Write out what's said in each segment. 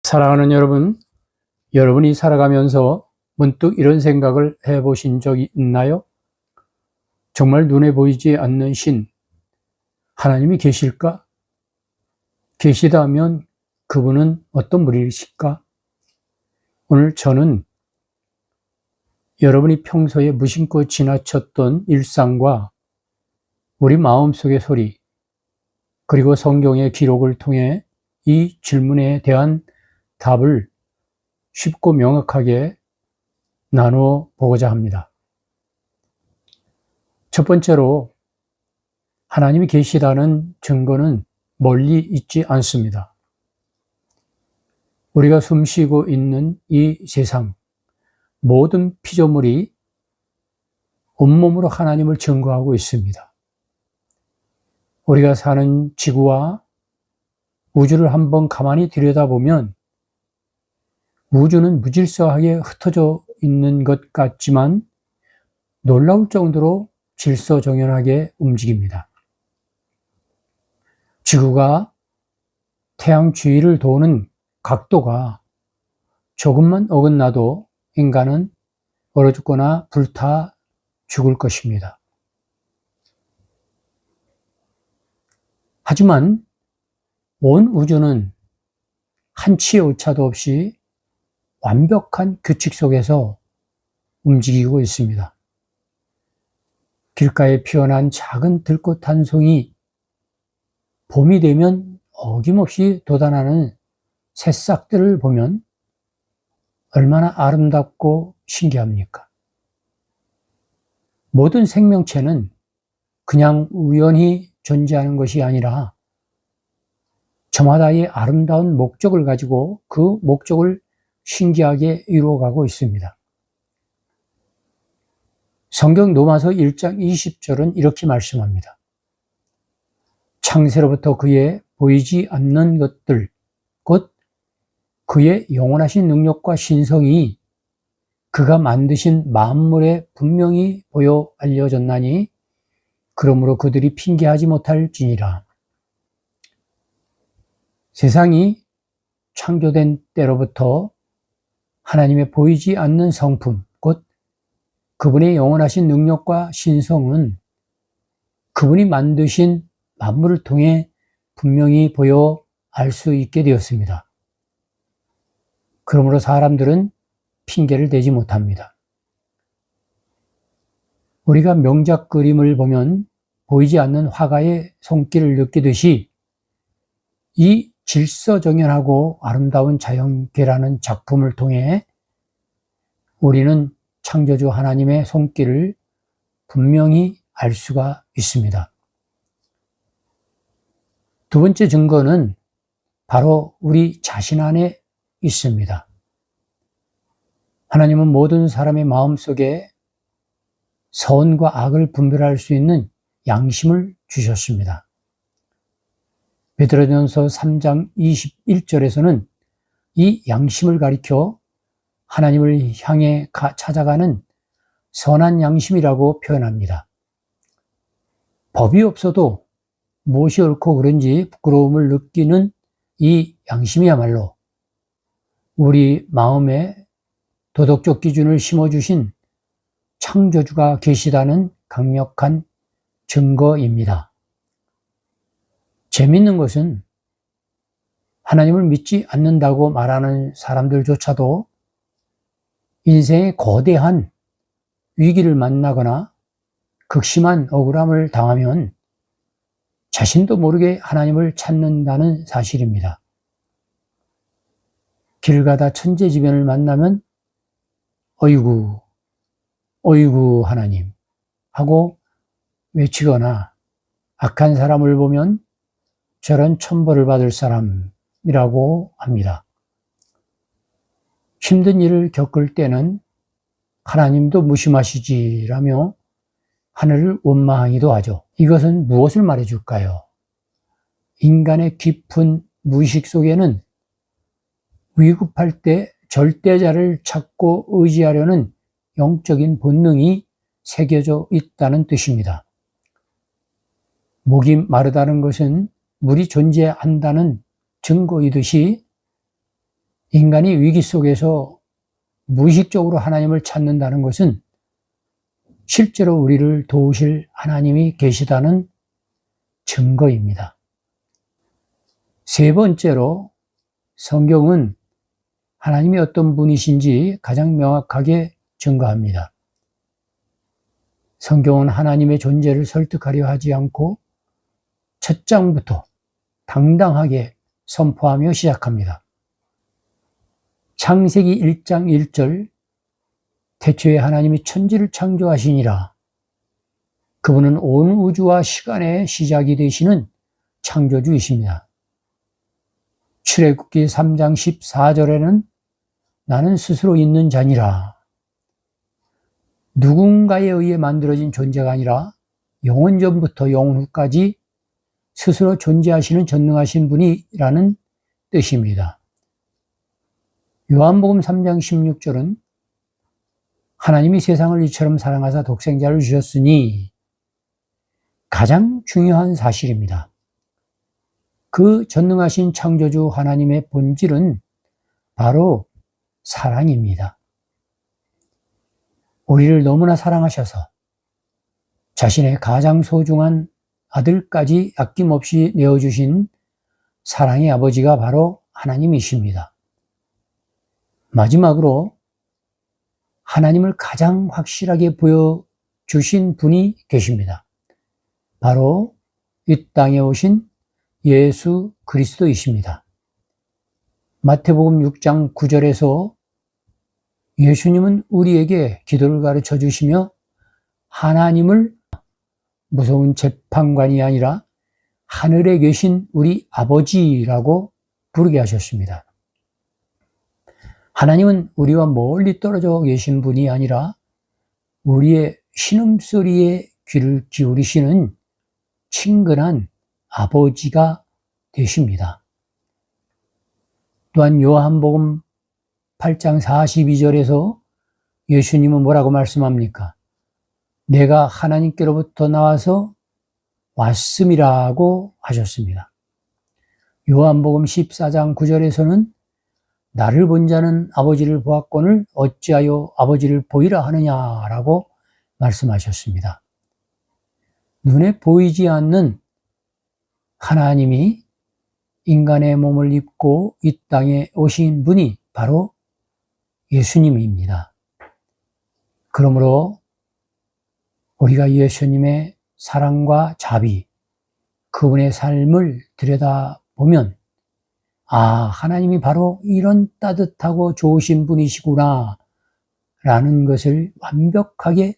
사랑하는 여러분, 여러분이 살아가면서 문득 이런 생각을 해보신 적이 있나요? 정말 눈에 보이지 않는 신, 하나님이 계실까? 계시다면 그분은 어떤 분이실까? 오늘 저는 여러분이 평소에 무심코 지나쳤던 일상과 우리 마음속의 소리, 그리고 성경의 기록을 통해 이 질문에 대한 답을 쉽고 명확하게 나누어 보고자 합니다. 첫 번째로 하나님이 계시다는 증거는 멀리 있지 않습니다. 우리가 숨쉬고 있는 이 세상, 모든 피조물이 온몸으로 하나님을 증거하고 있습니다. 우리가 사는 지구와 우주를 한번 가만히 들여다보면 우주는 무질서하게 흩어져 있는 것 같지만 놀라울 정도로 질서정연하게 움직입니다. 지구가 태양 주위를 도는 각도가 조금만 어긋나도 인간은 얼어 죽거나 불타 죽을 것입니다. 하지만 온 우주는 한치의 오차도 없이 완벽한 규칙 속에서 움직이고 있습니다. 길가에 피어난 작은 들꽃 한 송이, 봄이 되면 어김없이 돋아나는 새싹들을 보면 얼마나 아름답고 신기합니까? 모든 생명체는 그냥 우연히 존재하는 것이 아니라 저마다의 아름다운 목적을 가지고 그 목적을 신기하게 이루어가고 있습니다. 성경 로마서 1장 20절은 이렇게 말씀합니다. 창세로부터 그의 보이지 않는 것들, 곧 그의 영원하신 능력과 신성이 그가 만드신 만물에 분명히 보여 알려졌나니 그러므로 그들이 핑계하지 못할지니라. 세상이 창조된 때로부터 하나님의 보이지 않는 성품, 곧 그분의 영원하신 능력과 신성은 그분이 만드신 만물을 통해 분명히 보여 알 수 있게 되었습니다. 그러므로 사람들은 핑계를 대지 못합니다. 우리가 명작 그림을 보면 보이지 않는 화가의 손길을 느끼듯이 이 질서정연하고 아름다운 자연계라는 작품을 통해 우리는 창조주 하나님의 손길을 분명히 알 수가 있습니다. 두 번째 증거는 바로 우리 자신 안에 있습니다. 하나님은 모든 사람의 마음속에 선과 악을 분별할 수 있는 양심을 주셨습니다. 베드로전서 3장 21절에서는 이 양심을 가리켜 하나님을 향해 찾아가는 선한 양심이라고 표현합니다. 법이 없어도 무엇이 옳고 그른지 부끄러움을 느끼는 이 양심이야말로 우리 마음에 도덕적 기준을 심어주신 창조주가 계시다는 강력한 증거입니다. 재미있는 것은 하나님을 믿지 않는다고 말하는 사람들조차도 인생의 거대한 위기를 만나거나 극심한 억울함을 당하면 자신도 모르게 하나님을 찾는다는 사실입니다. 길 가다 천재지변을 만나면 어이구, 어이구 하나님 하고 외치거나 악한 사람을 보면 저런 천벌을 받을 사람이라고 합니다. 힘든 일을 겪을 때는 하나님도 무심하시지라며 하늘을 원망하기도 하죠. 이것은 무엇을 말해줄까요? 인간의 깊은 무의식 속에는 위급할 때 절대자를 찾고 의지하려는 영적인 본능이 새겨져 있다는 뜻입니다. 목이 마르다는 것은 물이 존재한다는 증거이듯이 인간이 위기 속에서 무의식적으로 하나님을 찾는다는 것은 실제로 우리를 도우실 하나님이 계시다는 증거입니다. 세 번째로 성경은 하나님이 어떤 분이신지 가장 명확하게 증거합니다. 성경은 하나님의 존재를 설득하려 하지 않고 첫 장부터 당당하게 선포하며 시작합니다. 창세기 1장 1절 태초에 하나님이 천지를 창조하시니라. 그분은 온 우주와 시간의 시작이 되시는 창조주이십니다. 출애굽기 3장 14절에는 나는 스스로 있는 자니라. 누군가에 의해 만들어진 존재가 아니라 영원 전부터 영원 후까지 스스로 존재하시는 전능하신 분이라는 뜻입니다. 요한복음 3장 16절은 하나님이 세상을 이처럼 사랑하사 독생자를 주셨으니 가장 중요한 사실입니다. 그 전능하신 창조주 하나님의 본질은 바로 사랑입니다. 우리를 너무나 사랑하셔서 자신의 가장 소중한 아들까지 아낌없이 내어주신 사랑의 아버지가 바로 하나님이십니다. 마지막으로 하나님을 가장 확실하게 보여주신 분이 계십니다. 바로 이 땅에 오신 예수 그리스도이십니다. 마태복음 6장 9절에서 예수님은 우리에게 기도를 가르쳐 주시며 하나님을 무서운 재판관이 아니라 하늘에 계신 우리 아버지라고 부르게 하셨습니다. 하나님은 우리와 멀리 떨어져 계신 분이 아니라 우리의 신음소리에 귀를 기울이시는 친근한 아버지가 되십니다. 또한 요한복음 8장 42절에서 예수님은 뭐라고 말씀합니까? 내가 하나님께로부터 나와서 왔음이라고 하셨습니다. 요한복음 14장 9절에서는 나를 본 자는 아버지를 보았거늘 어찌하여 아버지를 보이라 하느냐라고 말씀하셨습니다. 눈에 보이지 않는 하나님이 인간의 몸을 입고 이 땅에 오신 분이 바로 예수님입니다. 그러므로 우리가 예수님의 사랑과 자비, 그분의 삶을 들여다보면 하나님이 바로 이런 따뜻하고 좋으신 분이시구나 라는 것을 완벽하게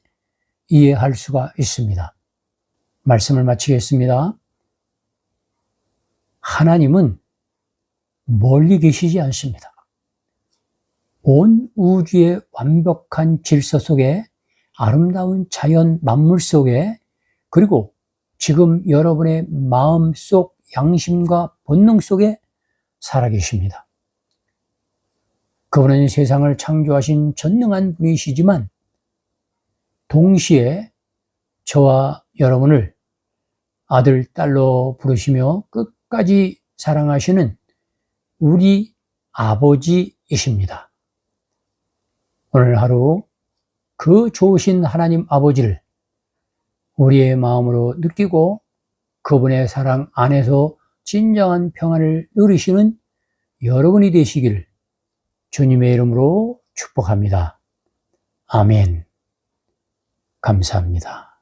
이해할 수가 있습니다. 말씀을 마치겠습니다. 하나님은 멀리 계시지 않습니다. 온 우주의 완벽한 질서 속에 아름다운 자연 만물 속에 그리고 지금 여러분의 마음속 양심과 본능 속에 살아계십니다. 그분은 세상을 창조하신 전능한 분이시지만 동시에 저와 여러분을 아들, 딸로 부르시며 끝까지 사랑하시는 우리 아버지이십니다. 오늘 하루 그 좋으신 하나님 아버지를 우리의 마음으로 느끼고 그분의 사랑 안에서 진정한 평안을 누리시는 여러분이 되시기를 주님의 이름으로 축복합니다. 아멘. 감사합니다.